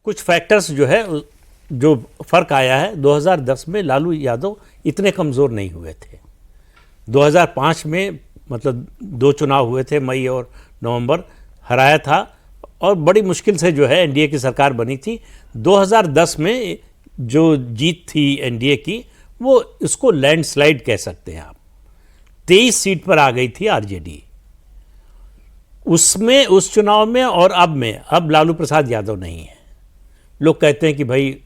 कुछ फैक्टर्स जो है, जो फर्क आया है, 2010 में लालू यादव इतने कमज़ोर नहीं हुए थे। 2005 में मतलब 2 चुनाव हुए थे, मई और नवंबर, हराया था और बड़ी मुश्किल से जो है एनडीए की सरकार बनी थी। 2010 में जो जीत थी एनडीए की, वो इसको लैंडस्लाइड कह सकते हैं आप। 23 सीट पर आ गई थी आरजेडी। उसमें, उस चुनाव में और अब लालू प्रसाद यादव नहीं है। लोग कहते हैं कि भाई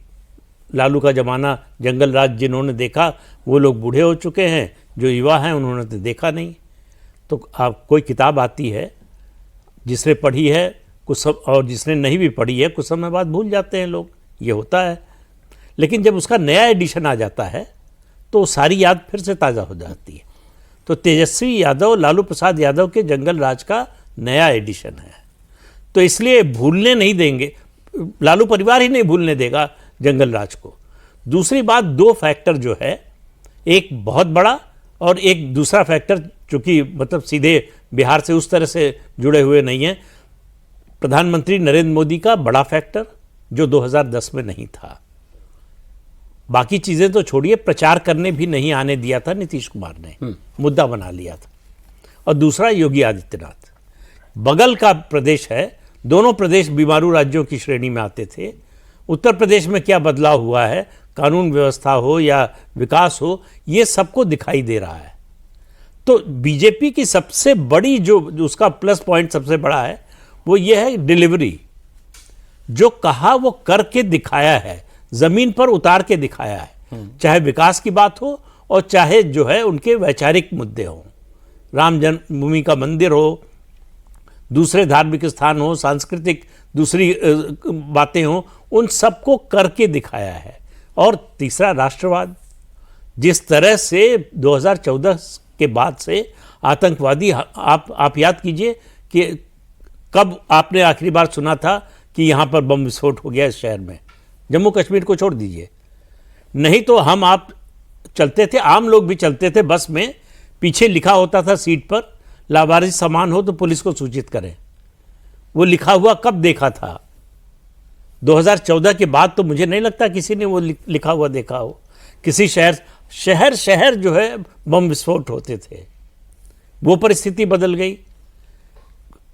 लालू का ज़माना, जंगल राज जिन्होंने देखा वो लोग बूढ़े हो चुके हैं, जो युवा हैं उन्होंने तो देखा नहीं। तो आप कोई किताब आती है, जिसने पढ़ी है कुछ सब, और जिसने नहीं भी पढ़ी है कुछ समय बाद भूल जाते हैं लोग, ये होता है। लेकिन जब उसका नया एडिशन आ जाता है तो सारी याद फिर से ताज़ा हो जाती है। तो तेजस्वी यादव लालू प्रसाद यादव के जंगल राज का नया एडिशन है, तो इसलिए भूलने नहीं देंगे, लालू परिवार ही नहीं भूलने देगा जंगल राज को। दूसरी बात, 2 फैक्टर जो है, एक बहुत बड़ा और एक दूसरा फैक्टर, चूँकि मतलब सीधे बिहार से उस तरह से जुड़े हुए नहीं हैं। प्रधानमंत्री नरेंद्र मोदी का बड़ा फैक्टर जो 2010 में नहीं था। बाकी चीज़ें तो छोड़िए, प्रचार करने भी नहीं आने दिया था नीतीश कुमार ने, मुद्दा बना लिया था। और दूसरा योगी आदित्यनाथ, बगल का प्रदेश है, दोनों प्रदेश बीमारू राज्यों की श्रेणी में आते थे। उत्तर प्रदेश में क्या बदलाव हुआ है, कानून व्यवस्था हो या विकास हो, ये सबको दिखाई दे रहा है। तो बीजेपी की सबसे बड़ी जो उसका प्लस पॉइंट सबसे बड़ा है वो ये है डिलीवरी। जो कहा वो करके दिखाया है, जमीन पर उतार के दिखाया है। चाहे विकास की बात हो और चाहे जो है उनके वैचारिक मुद्दे हों, राम जन्मभूमि का मंदिर हो, दूसरे धार्मिक स्थान हो, सांस्कृतिक दूसरी बातें हों, उन सबको करके दिखाया है। और तीसरा राष्ट्रवाद, जिस तरह से 2014 के बाद से आतंकवादी, आप याद कीजिए कि कब आपने आखिरी बार सुना था कि यहाँ पर बम विस्फोट हो गया इस शहर में। जम्मू कश्मीर को छोड़ दीजिए, नहीं तो आप चलते थे, आम लोग भी चलते थे बस में, पीछे लिखा होता था सीट पर, लावारिस सामान हो तो पुलिस को सूचित करें। वो लिखा हुआ कब देखा था? 2014 के बाद तो मुझे नहीं लगता किसी ने वो लिखा हुआ देखा हो। किसी शहर जो है बम विस्फोट होते थे। वो परिस्थिति बदल गई।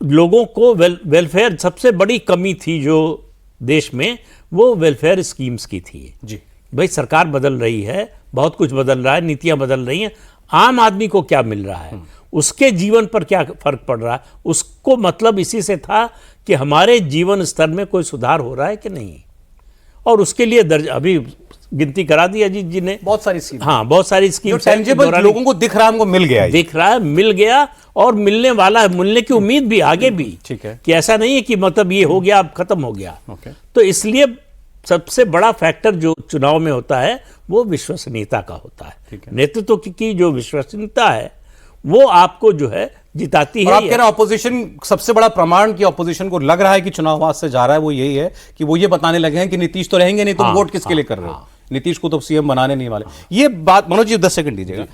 लोगों को वेलफेयर, सबसे बड़ी कमी थी जो देश में, वो वेलफेयर स्कीम्स की थी जी। भाई सरकार बदल रही है, बहुत कुछ बदल रहा है, नीतियां बदल रही हैं, आम आदमी को क्या मिल रहा है, उसके जीवन पर क्या फर्क पड़ रहा है, उसको मतलब इसी से था कि हमारे जीवन स्तर में कोई सुधार हो रहा है कि नहीं। और उसके लिए अभी गिनती करा दी अजीत जी ने, बहुत सारी स्कीम, हाँ बहुत सारी स्कीम टेंजिबल लोगों को दिख रहा है, हमको मिल गया, दिख रहा है, मिल गया और मिलने वाला है, मिलने की उम्मीद भी आगे भी, ठीक है, कि ऐसा नहीं है कि मतलब ये हो गया अब खत्म हो गया। तो इसलिए सबसे बड़ा फैक्टर जो चुनाव में होता है वो विश्वसनीयता का होता है। नेतृत्व की जो विश्वसनीयता है वो आपको जो है जिताती है। आप कह रहे हैं ऑपोजिशन, सबसे बड़ा प्रमाण कि ऑपोजिशन को लग रहा है कि चुनाव हाथ से जा रहा है वो यही है कि वो ये बताने लगे हैं कि नीतीश तो रहेंगे नहीं, तुम वोट किसके लिए कर रहे हो, नीतीश को तो सीएम बनाने नहीं वाले। ये बात मनोज जी 10 सेकंड दीजिएगा,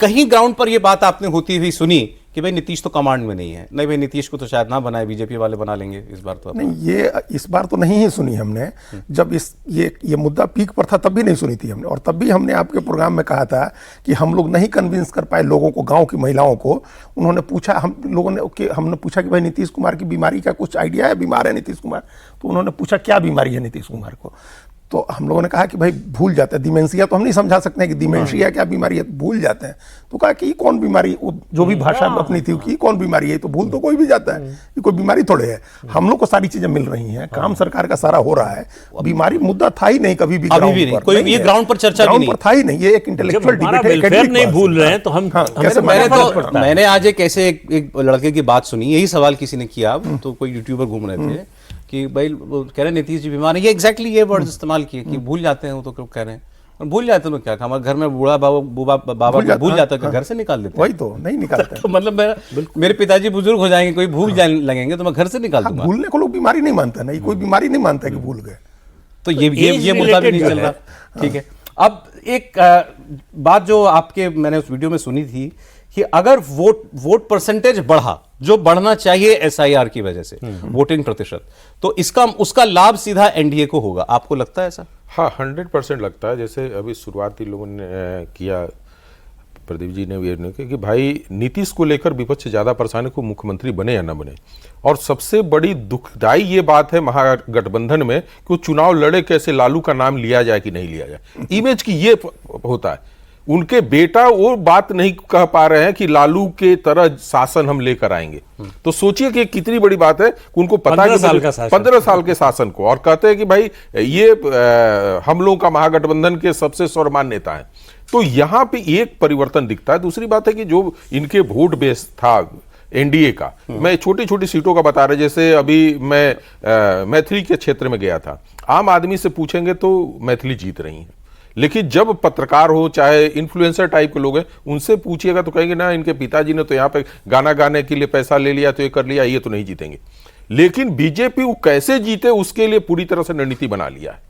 कहीं ग्राउंड पर ये बात आपने होती हुई सुनी कि भाई नीतीश तो कमांड में नहीं है? नहीं भाई, नीतीश को तो शायद ना बनाए, बीजेपी वाले बना लेंगे इस बार तो। नहीं, ये इस बार तो नहीं ही सुनी हमने। जब ये मुद्दा पीक पर था तब भी नहीं सुनी थी हमने, और तब भी हमने आपके प्रोग्राम में कहा था कि हम लोग नहीं कन्विंस कर पाए लोगों को, गांव की महिलाओं को। उन्होंने पूछा, हमने पूछा कि भाई नीतीश कुमार की बीमारी का कुछ आइडिया है, बीमार है नीतीश कुमार? तो उन्होंने पूछा क्या बीमारी है नीतीश कुमार को, तो हम लोगों ने कहा कि भाई भूल जाते हैं, डिमेंशिया तो हम नहीं समझा सकते हैं कि डिमेंशिया क्या बीमारी है, भूल जाते हैं। तो कहा कि कौन बीमारी, जो भी भाषा अपनी थी कि कौन बीमारी है, तो भूल तो कोई भी जाता है, ये कोई बीमारी थोड़े है। हम लोग को सारी चीजें मिल रही हैं, काम सरकार का सारा हो रहा है, बीमारी मुद्दा था ही नहीं कभी भी, कोई ग्राउंड पर चर्चा था ही नहीं। ये एक इंटेलेक्चुअल डिबेट है, नहीं भूल रहे हैं तो हम कैसे? मैंने आज एक लड़के की बात सुनी, यही सवाल किसी ने किया, तो कोई यूट्यूबर घूम रहे थे कि भाई वो कह रहे नीतीश जी बीमार है, ये एग्जैक्टली ये वर्ड इस्तेमाल किए कि भूल जाते हैं, वो तो कह रहे हैं। और भूल जाते हैं तो क्या, हमारे घर में बूढ़ा बाबा भूल जाता है, घर से निकाल देते हैं। वही तो नहीं निकालते तो मतलब मेरे पिताजी बुजुर्ग हो जाएंगे, कोई भूल जाने लगेंगे तो मैं घर से निकाल दूंगा। भूलने को लोग बीमारी नहीं मानता, नहीं कोई बीमारी नहीं मानता कि भूल गए, तो ये मुद्दा भी नहीं चल रहा। ठीक है, अब एक बात जो आपके मैंने उस वीडियो में सुनी थी कि अगर वोट परसेंटेज बढ़ा, जो बढ़ना चाहिए एसआईआर की वजह से, वोटिंग प्रतिशत, तो उसका लाभ सीधा एनडीए को होगा। आपको लगता है ऐसा? हाँ, 100% लगता है। जैसे अभी शुरुआती लोगों ने किया, प्रदीप जी ने भी किया कि भाई नीतीश को लेकर विपक्ष ज्यादा परेशान है को मुख्यमंत्री बने या ना बने। और सबसे बड़ी दुखदाई ये बात है महागठबंधन में कि वो चुनाव लड़े कैसे, लालू का नाम लिया जाए कि नहीं लिया जाए, इमेज की ये होता है। उनके बेटा वो बात नहीं कह पा रहे हैं कि लालू के तरह शासन हम लेकर आएंगे। तो सोचिए कि कितनी बड़ी बात है कि उनको पता है 15 साल के शासन को, और कहते हैं कि भाई ये हम लोगों का महागठबंधन के सबसे सर्वमान्य नेता है। तो यहां पे एक परिवर्तन दिखता है। दूसरी बात है कि जो इनके वोट बेस था एनडीए का, मैं छोटी छोटी सीटों का बता रहे, जैसे अभी मैं मैथिली के क्षेत्र में गया था, आम आदमी से पूछेंगे तो मैथिली जीत रही है, लेकिन जब पत्रकार हो चाहे इन्फ्लुएंसर टाइप के लोग हैं उनसे पूछिएगा तो कहेंगे ना इनके पिताजी ने तो यहाँ पे गाना गाने के लिए पैसा ले लिया तो ये कर लिया, ये तो नहीं जीतेंगे। लेकिन बीजेपी वो कैसे जीते उसके लिए पूरी तरह से रणनीति बना लिया है।